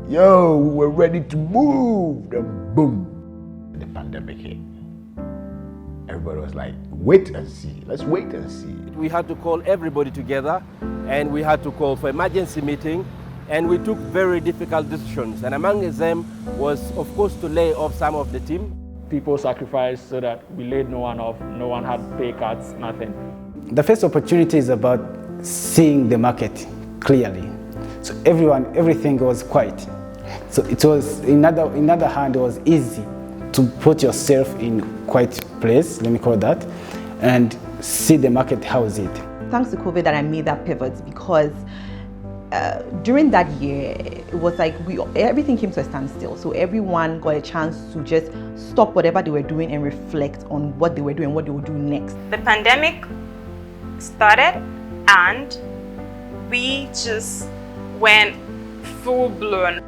Yo, we were ready to move. Then boom, the pandemic hit. Everybody was like, wait and see. Let's wait and see. We had to call everybody together, and we had to call for emergency meeting, and we took very difficult decisions. And among them was, of course, to lay off some of the team. People sacrificed so that we laid no one off. No one had pay cuts, nothing. The first opportunity is about seeing the market clearly. So everything was quiet. So it was, in other hand, it was easy to put yourself in quiet place, let me call it that, and see the market, how is it. Thanks to COVID that I made that pivot, because during that year, it was like everything came to a standstill. So everyone got a chance to just stop whatever they were doing and reflect on what they were doing, what they would do next. The pandemic started and we just went full blown.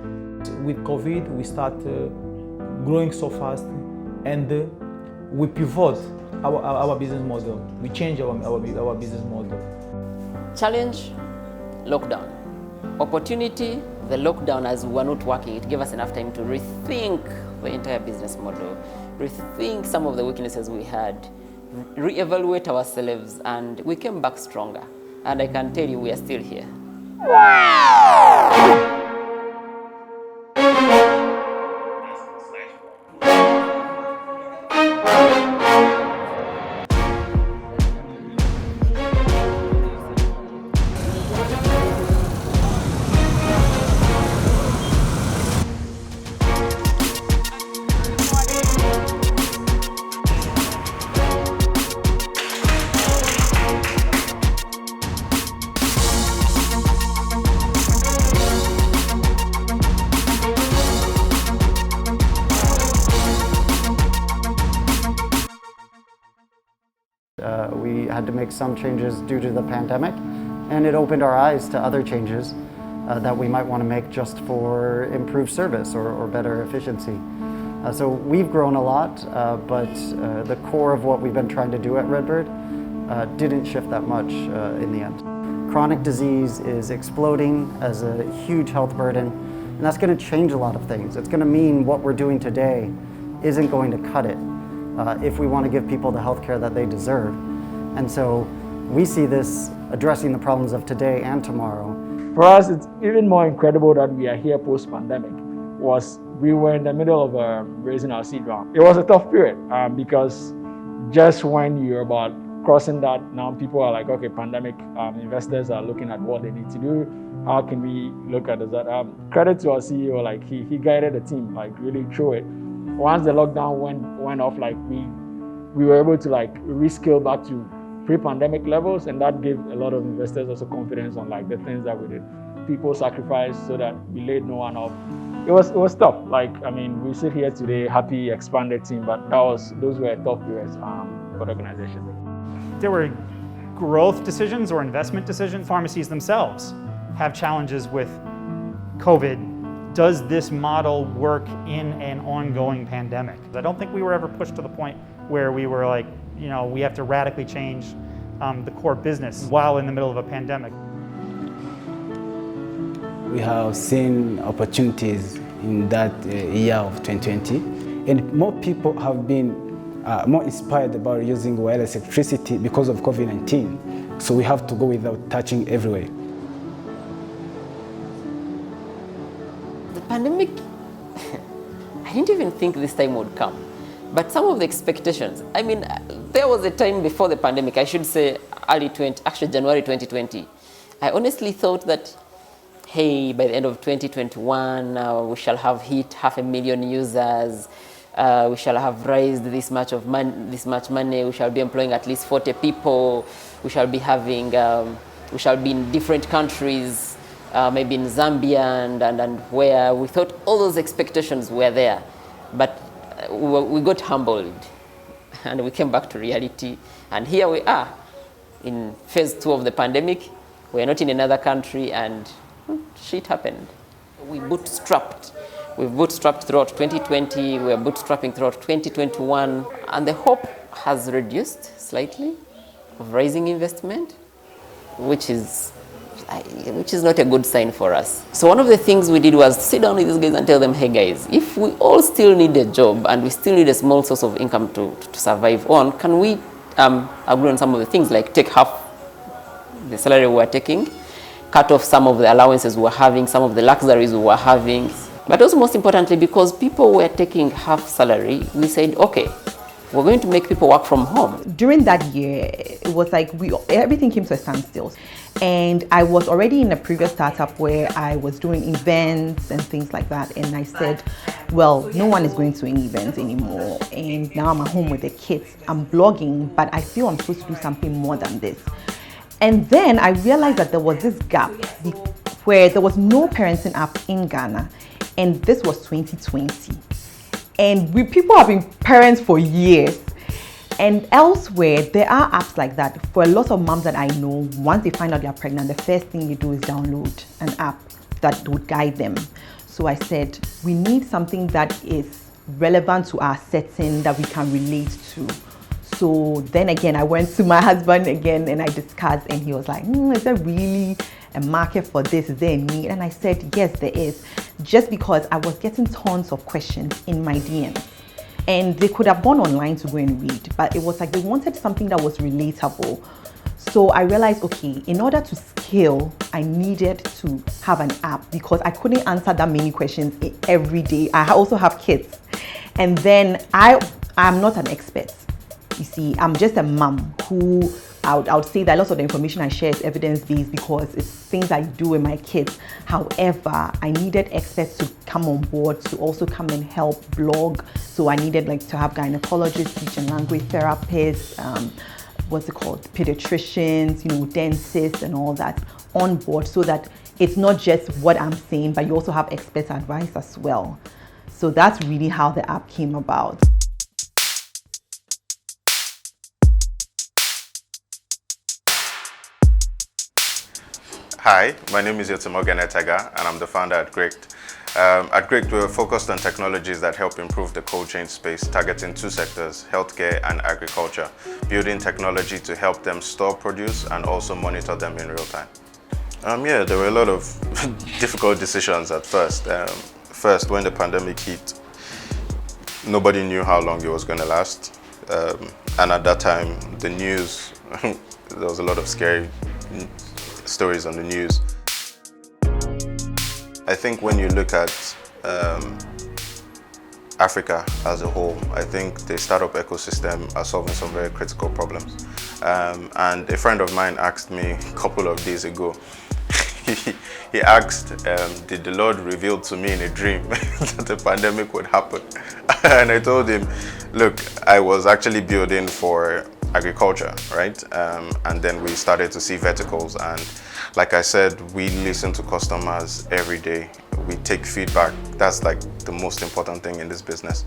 With COVID, we started growing so fast, and we pivot our business model. We change our business model. Challenge, lockdown. Opportunity, the lockdown, as we were not working, it gave us enough time to rethink the entire business model, rethink some of the weaknesses we had, reevaluate ourselves, and we came back stronger. And I can tell you, we are still here. We had to make some changes due to the pandemic, and it opened our eyes to other changes that we might want to make just for improved service or better efficiency. So we've grown a lot, but the core of what we've been trying to do at RedBird didn't shift that much in the end. Chronic disease is exploding as a huge health burden, and that's going to change a lot of things. It's going to mean what we're doing today isn't going to cut it if we want to give people the health care that they deserve. And so we see this addressing the problems of today and tomorrow. For us, it's even more incredible that we are here post-pandemic. We were in the middle of raising our seed round. It was a tough period because just when you're about crossing that, now people are like, okay, pandemic, investors are looking at what they need to do. How can we look at that? Credit to our CEO, like he guided the team, like really through it. Once the lockdown went off, like we were able to like rescale back to pre-pandemic levels, and that gave a lot of investors also confidence on like the things that we did. People sacrificed so that we laid no one off. It was tough. Like, I mean, we sit here today, happy, expanded team, but those were tough periods for the organization. There were growth decisions or investment decisions. Pharmacies themselves have challenges with COVID. Does this model work in an ongoing pandemic? I don't think we were ever pushed to the point where we were like, you know, we have to radically change the core business while in the middle of a pandemic. We have seen opportunities in that year of 2020, and more people have been more inspired about using wireless electricity because of COVID-19. So we have to go without touching everywhere. The pandemic, I didn't even think this time would come. But some of the expectations, I mean, there was a time before the pandemic, I should say January 2020. I honestly thought that, hey, by the end of 2021, we shall have hit 500,000 users. We shall have raised this much money. We shall be employing at least 40 people. We shall be having, we shall be in different countries, maybe in Zambia and where we thought all those expectations were there. But we got humbled and we came back to reality. And here we are in phase 2 of the pandemic. We're not in another country and shit happened. We've bootstrapped throughout 2020, we're bootstrapping throughout 2021, and the hope has reduced slightly of raising investment, which is which is not a good sign for us. So one of the things we did was sit down with these guys and tell them, hey guys, if we all still need a job and we still need a small source of income to survive on, can we agree on some of the things, like take half the salary we were taking, cut off some of the allowances we were having, some of the luxuries we were having. But also most importantly, because people were taking half salary, we said, okay, we're going to make people work from home. During that year, it was like everything came to a standstill. And I was already in a previous startup where I was doing events and things like that. And I said, well, no one is going to any events anymore. And now I'm at home with the kids. I'm blogging, but I feel I'm supposed to do something more than this. And then I realized that there was this gap where there was no parenting app in Ghana. And this was 2020. And people have been parents for years. And elsewhere, there are apps like that. For a lot of moms that I know, once they find out they're pregnant, the first thing they do is download an app that would guide them. So I said, we need something that is relevant to our setting that we can relate to. So then again, I went to my husband again and I discussed, and he was like, is there really a market for this? Is there a need? And I said, yes, there is. Just because I was getting tons of questions in my DMs. And they could have gone online to go and read, but it was like they wanted something that was relatable. So I realized, okay, in order to scale, I needed to have an app because I couldn't answer that many questions every day. I also have kids. And then I'm not an expert. You see, I'm just a mom who I would say that lots of the information I share is evidence-based because it's things I do with my kids. However, I needed experts to come on board to also come and help blog. So I needed to have gynecologists, speech and language therapists, pediatricians, dentists and all that on board so that it's not just what I'm saying, but you also have expert advice as well. So that's really how the app came about. Hi, my name is Yotemoge Netaga and I'm the founder at GRICD. At GRICD, we're focused on technologies that help improve the cold chain space, targeting two sectors, healthcare and agriculture, building technology to help them store produce and also monitor them in real time. Yeah, there were a lot of difficult decisions at first. First, when the pandemic hit, nobody knew how long it was going to last. And at that time, the news, there was a lot of scary stories on the news. I think when you look at Africa as a whole, I think the startup ecosystem are solving some very critical problems. And a friend of mine asked me a couple of days ago, he asked, did the Lord reveal to me in a dream that the pandemic would happen? And I told him, look, I was actually building for agriculture, right? And then we started to see verticals, and like I said, we listen to customers every day. We take feedback. That's like the most important thing in this business.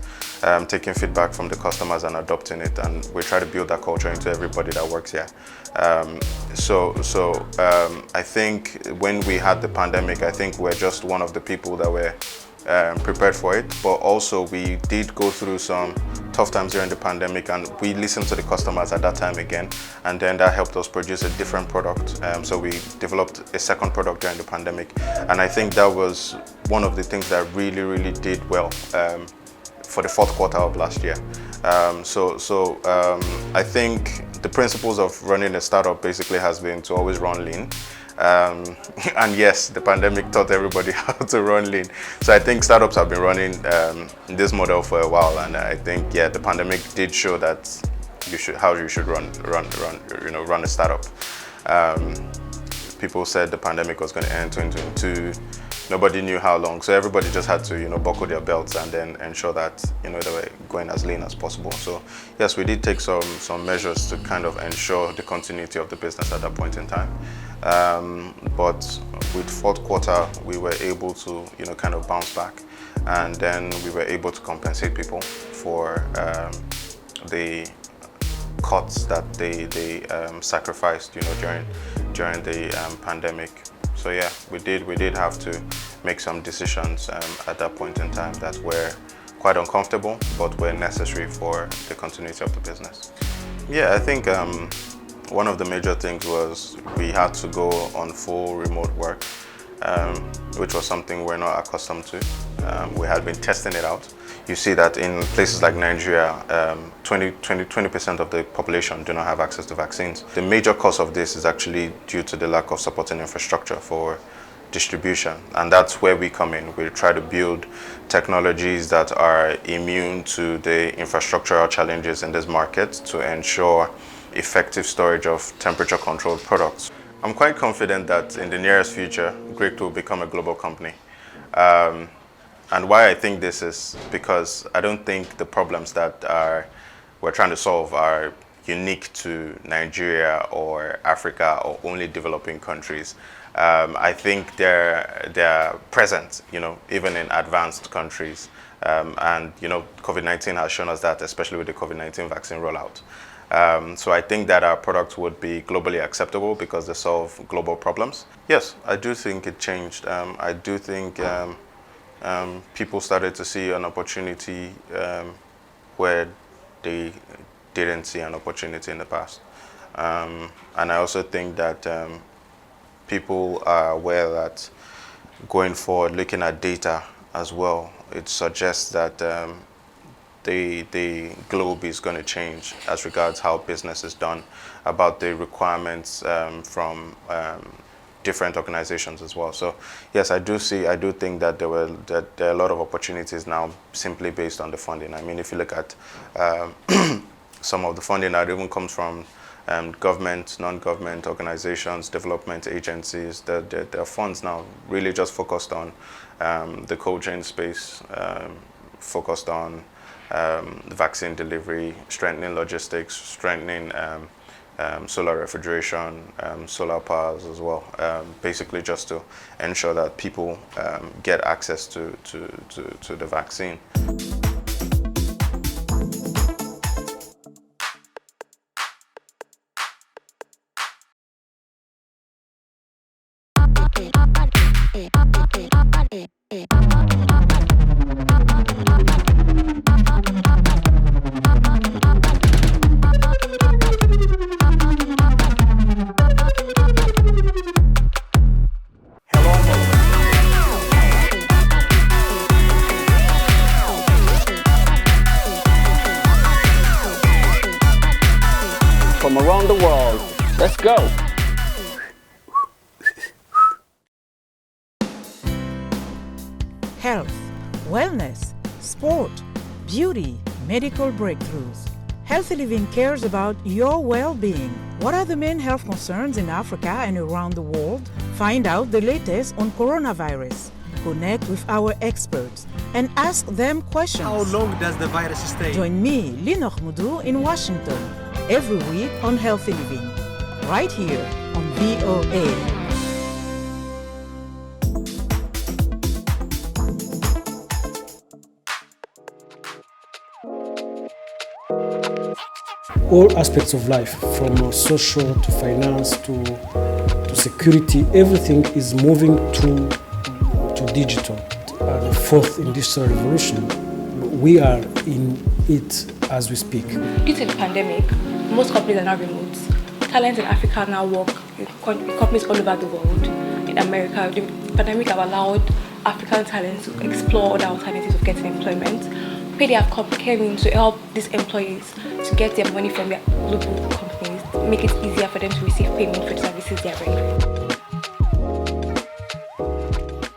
Taking feedback from the customers and adopting it, and we try to build that culture into everybody that works here. I think when we had the pandemic, I think we're just one of the people that were prepared for it, but also we did go through some tough times during the pandemic, and we listened to the customers at that time again, and then that helped us produce a different product. So we developed a second product during the pandemic, and I think that was one of the things that really did well for the fourth quarter of last year. I think the principles of running a startup basically has been to always run lean. And yes, the pandemic taught everybody how to run lean. So I think startups have been running this model for a while, and I think the pandemic did show that how you should run a startup. People said the pandemic was going to end 2022. Nobody knew how long, so everybody just had to buckle their belts and then ensure that they were going as lean as possible. So yes, we did take some measures to kind of ensure the continuity of the business at that point in time. But with fourth quarter, we were able to kind of bounce back, and then we were able to compensate people for the cuts that they sacrificed during the pandemic. So yeah, we did have to make some decisions at that point in time that were quite uncomfortable, but were necessary for the continuity of the business. Yeah, I think one of the major things was we had to go on full remote work, which was something we're not accustomed to. We had been testing it out. You see that in places like Nigeria, 20% of the population do not have access to vaccines. The major cause of this is actually due to the lack of supporting infrastructure for distribution, and that's where we come in. We try to build technologies that are immune to the infrastructural challenges in this market to ensure effective storage of temperature-controlled products. I'm quite confident that in the nearest future, GRICD will become a global company. And why I think this is because I don't think the problems that we're trying to solve are unique to Nigeria or Africa or only developing countries. I think they're present, even in advanced countries. And COVID-19 has shown us that, especially with the COVID-19 vaccine rollout. So I think that our products would be globally acceptable because they solve global problems. Yes, I do think it changed. I do think people started to see an opportunity where they didn't see an opportunity in the past. And I also think that people are aware that going forward, looking at data as well, it suggests that the globe is going to change as regards how business is done, about the requirements from different organizations as well. So yes, I do think that there are a lot of opportunities now simply based on the funding. I mean, if you look at some of the funding that even comes from government, non-government organizations, development agencies, there are funds now really just focused on the cold chain space, focused on vaccine delivery, strengthening logistics, strengthening solar refrigeration, solar powers as well, basically just to ensure that people get access to the vaccine. From around the world, let's go. Health, wellness, sport, beauty, medical breakthroughs. Healthy Living cares about your well-being. What are the main health concerns in Africa and around the world? Find out the latest on coronavirus. Connect with our experts and ask them questions. How long does the virus stay? Join me, Linoch Mudu, in Washington, every week on Healthy Living, right here on VOA. All aspects of life, from social to finance to security, everything is moving to digital. The fourth industrial revolution, we are in it as we speak. Due to the pandemic, most companies are now remote. Talents in Africa now work in companies all over the world. In America, the pandemic have allowed African talents to explore other alternatives of getting employment. PayDay came in to help these employees to get their money from their global companies, make it easier for them to receive payment for the services they are rendering.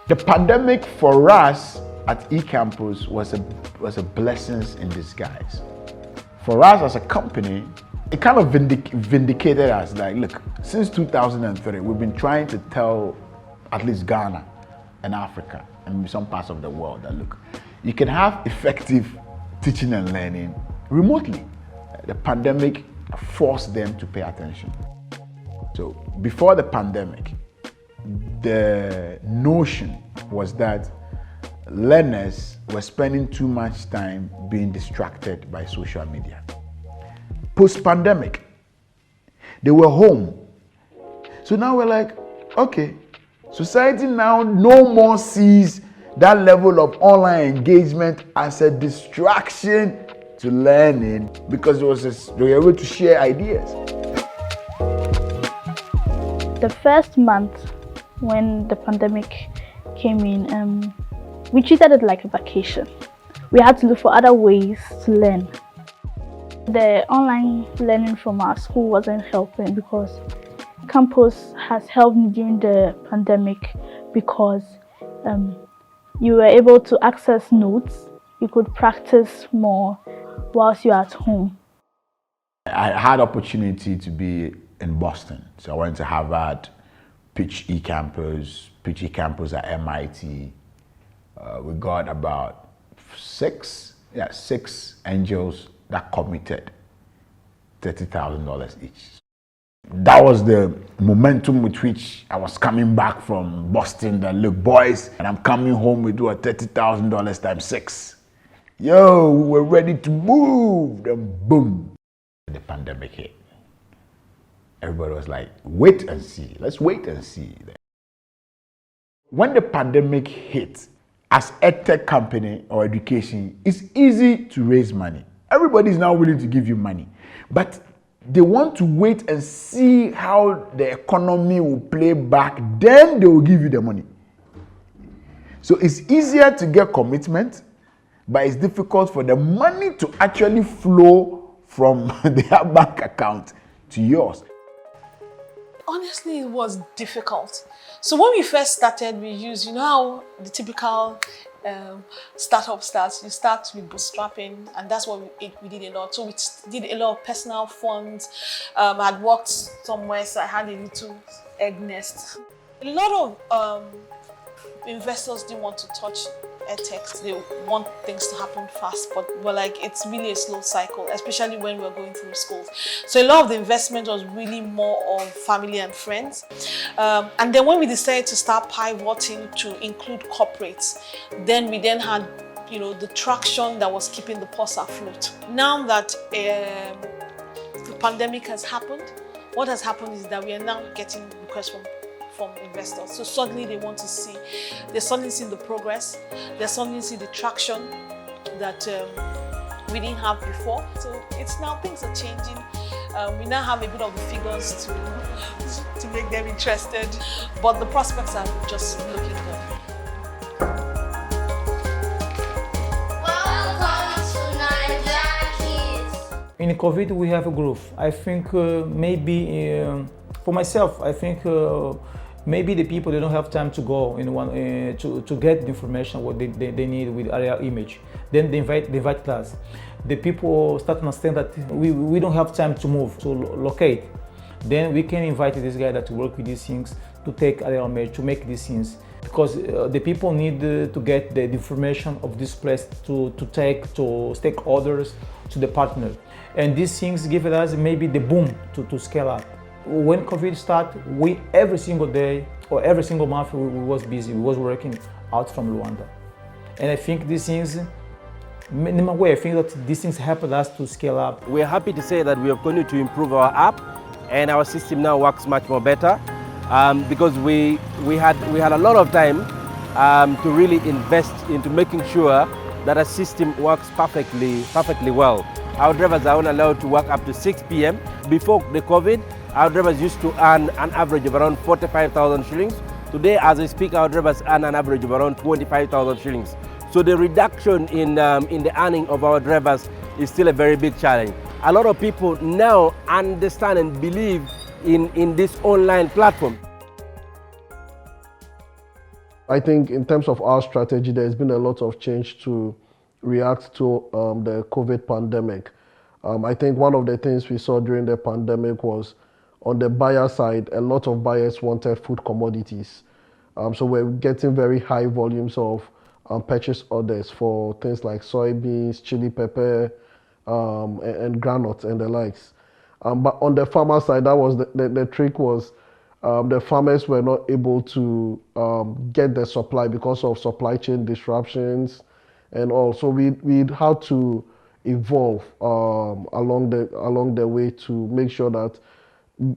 The pandemic for us at eCampus was a blessing in disguise. For us as a company, it kind of vindicated us. Like, look, since 2003, we've been trying to tell at least Ghana and Africa and some parts of the world that, look, you can have effective teaching and learning remotely. The pandemic forced them to pay attention. So before the pandemic, the notion was that learners were spending too much time being distracted by social media. Post-pandemic, they were home. So now we're like, okay, society now no more sees that level of online engagement as a distraction to learning because they were able to share ideas. The first month when the pandemic came in, we treated it like a vacation. We had to look for other ways to learn. The online learning from our school wasn't helping because campus has helped me during the pandemic because you were able to access notes. You could practice more whilst you're at home. I had opportunity to be in Boston. So I went to Harvard, pitch eCampus at MIT. We got about six angels that committed $30,000 each. That was the momentum with which I was coming back from Boston. That look, boys, and I'm coming home with $30,000 times 6. Yo, we're ready to move. Then boom, the pandemic hit. Everybody was like, wait and see. Let's wait and see. When the pandemic hit, as a tech company or education, it's easy to raise money. Everybody is now willing to give you money, but they want to wait and see how the economy will play back, then they will give you the money. So it's easier to get commitment, but it's difficult for the money to actually flow from their bank account to yours. Honestly, it was difficult. So when we first started, we used, you know how the typical startup starts. You start with bootstrapping, and that's what we did a lot. So we did a lot of personal funds. I'd worked somewhere, so I had a little egg nest. A lot of investors didn't want to touch edtech. They want things to happen fast, but we're like, it's really a slow cycle, especially when we're going through schools. So a lot of the investment was really more of family and friends. And then when we decided to start pivoting to include corporates, then we had, you know, the traction that was keeping the pulse afloat. Now that the pandemic has happened, what has happened is that we are now getting requests from investors. So suddenly they want to see, they suddenly see the progress, they suddenly see the traction that we didn't have before. So it's now, things are changing. We now have a bit of the figures to make them interested, but the prospects are just looking good. In COVID, we have a growth. I think maybe, for myself, I think maybe the people, they don't have time to go in one to get the information what they need with aerial image. Then they invite class. The people start to understand that we don't have time to move, to locate. Then we can invite this guy that work with these things to take aerial image, to make these things. Because the people need to get the information of this place to take to stakeholders, to the partner. And these things give us maybe the boom to scale up. When COVID started, we every single day or every single month we was busy. We was working out from Rwanda, and I think these things, in a way, I think that these things helped us to scale up. We're happy to say that we have continued to improve our app, and our system now works much more better because we had a lot of time to really invest into making sure that our system works perfectly well. Our drivers are only allowed to work up to 6 p.m. Before the COVID, our drivers used to earn an average of around 45,000 shillings. Today, as we speak, our drivers earn an average of around 25,000 shillings. So the reduction in the earning of our drivers is still a very big challenge. A lot of people now understand and believe in this online platform. I think in terms of our strategy, there's been a lot of change to react to the COVID pandemic. I think one of the things we saw during the pandemic was on the buyer side, a lot of buyers wanted food commodities. So we're getting very high volumes of purchase orders for things like soybeans, chili pepper, and granules and the likes. But on the farmer side, that was the trick was the farmers were not able to get the supply because of supply chain disruptions and all. So we had to evolve along the way to make sure that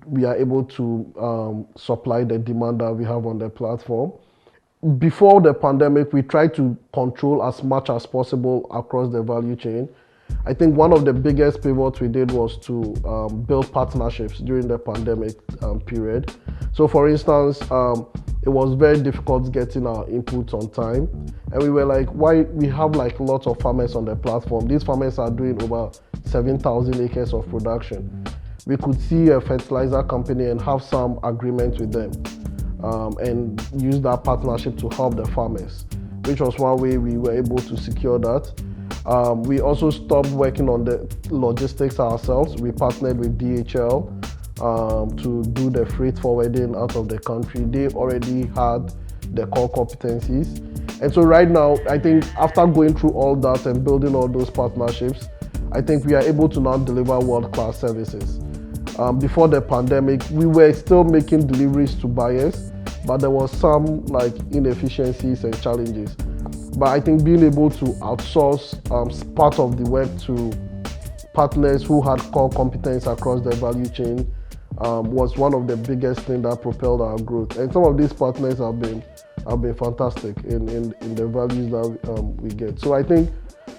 we are able to supply the demand that we have on the platform. Before the pandemic, we tried to control as much as possible across the value chain. I think one of the biggest pivots we did was to build partnerships during the pandemic period. So for instance, it was very difficult getting our inputs on time. And we were like, why we have like lots of farmers on the platform. These farmers are doing over 7,000 acres of production. We could see a fertilizer company and have some agreement with them and use that partnership to help the farmers, which was one way we were able to secure that. We also stopped working on the logistics ourselves. We partnered with DHL to do the freight forwarding out of the country. They already had the core competencies. And so right now, I think after going through all that and building all those partnerships, I think we are able to now deliver world-class services. Before the pandemic, we were still making deliveries to buyers, but there was some like inefficiencies and challenges. But I think being able to outsource part of the work to partners who had core competence across the value chain was one of the biggest things that propelled our growth. And some of these partners have been fantastic in the values that we get. So I think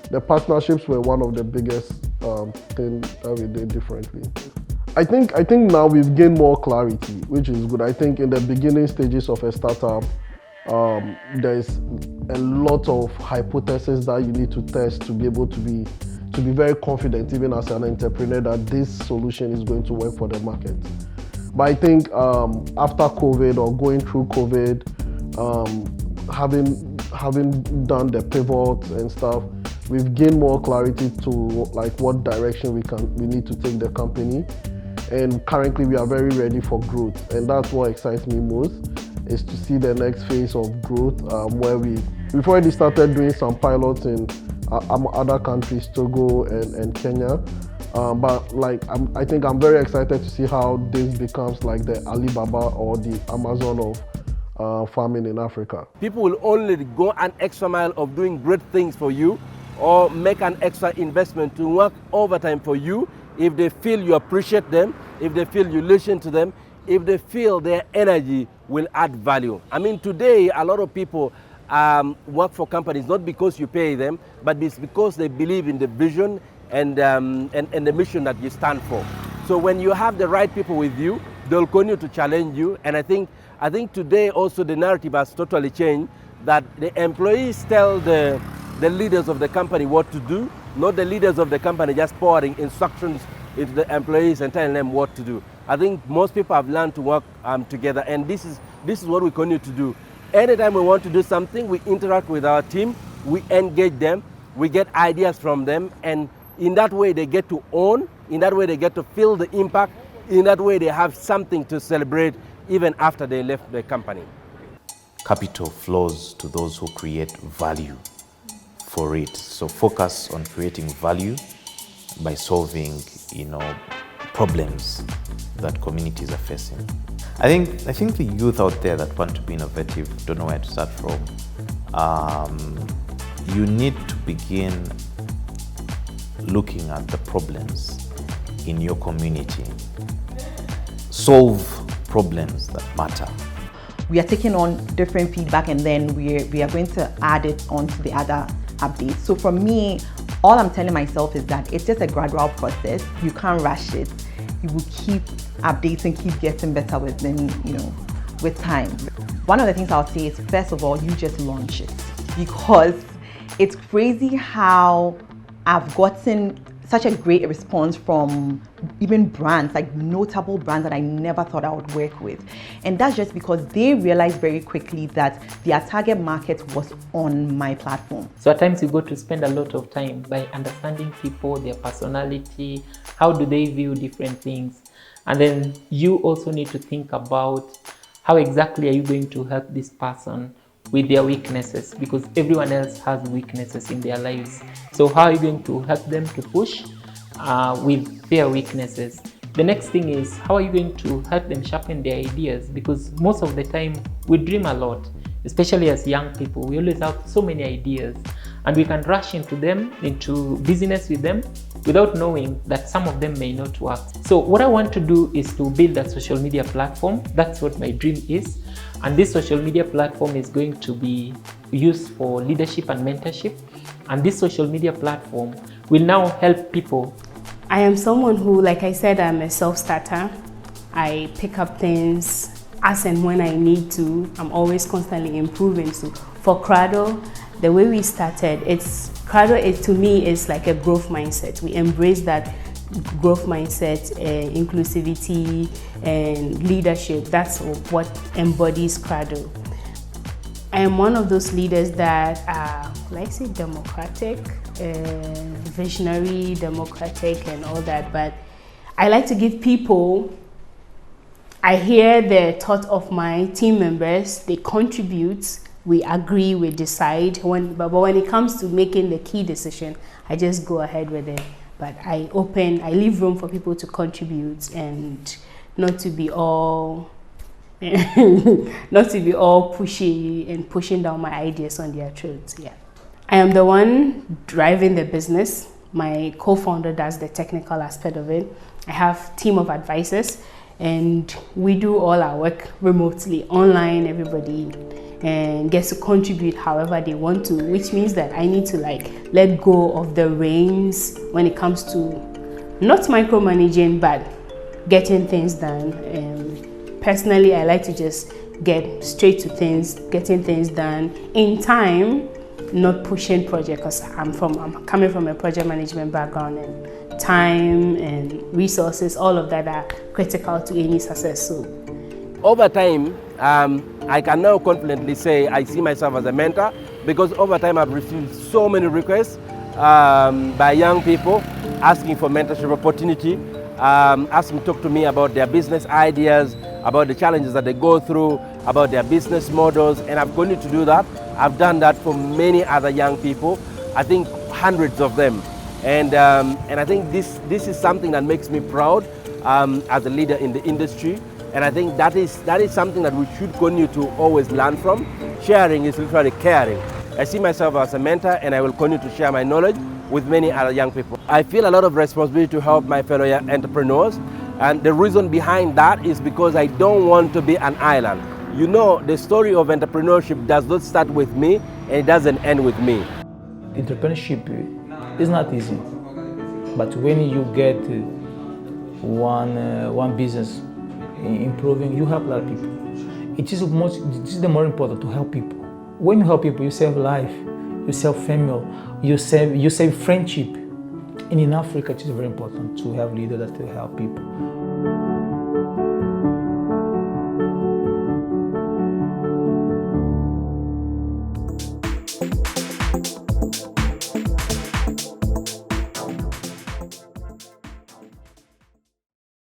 the partnerships were one of the biggest things that we did differently. I think now we've gained more clarity, which is good. I think in the beginning stages of a startup, there's a lot of hypotheses that you need to test to be able to be very confident, even as an entrepreneur, that this solution is going to work for the market. But I think after COVID or going through COVID, having done the pivot and stuff, we've gained more clarity to like what direction we need to take the company. And currently we are very ready for growth, and that's what excites me most, is to see the next phase of growth where we've already started doing some pilots in other countries, Togo and Kenya. But like I think I'm very excited to see how this becomes like the Alibaba or the Amazon of farming in Africa. People will only go an extra mile of doing great things for you or make an extra investment to work overtime for you if they feel you appreciate them, if they feel you listen to them, if they feel their energy will add value. I mean, today a lot of people work for companies not because you pay them, but it's because they believe in the vision and the mission that you stand for. So when you have the right people with you, they'll continue to challenge you. And I think today also the narrative has totally changed, that the employees tell the leaders of the company what to do, not the leaders of the company just pouring instructions into the employees and telling them what to do. I think most people have learned to work together, and this is what we continue to do. Anytime we want to do something, we interact with our team, we engage them, we get ideas from them, and in that way they get to own, in that way they get to feel the impact, in that way they have something to celebrate even after they left the company. Capital flows to those who create value for it. So focus on creating value by solving, problems that communities are facing. I think the youth out there that want to be innovative don't know where to start from. You need to begin looking at the problems in your community. Solve problems that matter. We are taking on different feedback, and then we are going to add it onto the other updates. So for me, all I'm telling myself is that it's just a gradual process. You can't rush it. You will keep updating, keep getting better with time. One of the things I'll say is, first of all, you just launch it, because it's crazy how I've gotten such a great response from even brands, like notable brands that I never thought I would work with. And that's just because they realized very quickly that their target market was on my platform. So at times you go to spend a lot of time by understanding people, their personality, how do they view different things. And then you also need to think about how exactly are you going to help this person with their weaknesses, because everyone else has weaknesses in their lives. So how are you going to help them to push with their weaknesses? The next thing is, how are you going to help them sharpen their ideas? Because most of the time we dream a lot, especially as young people. We always have so many ideas, and we can rush into business with them without knowing that some of them may not work. So what I want to do is to build a social media platform. That's what my dream is. And this social media platform is going to be used for leadership and mentorship. And this social media platform will now help people. I am someone who, like I said, I'm a self-starter. I pick up things as and when I need to. I'm always constantly improving. So for Kraado, the way we started, Kraado to me is like a growth mindset. We embrace that growth mindset, inclusivity and leadership. That's what embodies Kraado. I am one of those leaders that are, let's say, democratic, visionary, democratic and all that, but I like to give people, I hear the thought of my team members, they contribute, we agree, we decide, but when it comes to making the key decision, I just go ahead with it. But I leave room for people to contribute and not to be all pushy and pushing down my ideas on their throats. Yeah. I am the one driving the business. My co-founder does the technical aspect of it. I have a team of advisors and we do all our work remotely, online. Everybody gets to contribute however they want to, which means that I need to let go of the reins when it comes to not micromanaging, but getting things done. Personally, I like to just get straight to things, getting things done in time, not pushing project, because I'm coming from a project management background, and time and resources, all of that are critical to any success. So over time, I can now confidently say I see myself as a mentor, because over time I've received so many requests by young people asking for mentorship opportunity, asking to talk to me about their business ideas, about the challenges that they go through, about their business models, and I've continued to do that. I've done that for many other young people, I think hundreds of them. And I think this is something that makes me proud as a leader in the industry. And I think that is something that we should continue to always learn from. Sharing is literally caring. I see myself as a mentor, and I will continue to share my knowledge with many other young people. I feel a lot of responsibility to help my fellow entrepreneurs. And the reason behind that is because I don't want to be an island. You know, the story of entrepreneurship does not start with me, and it doesn't end with me. Entrepreneurship is not easy, but when you get one business improving, you help a lot of people. It is the more important to help people. When you help people, you save life, you save family, you save friendship. And in Africa, it is very important to have leaders that will help people.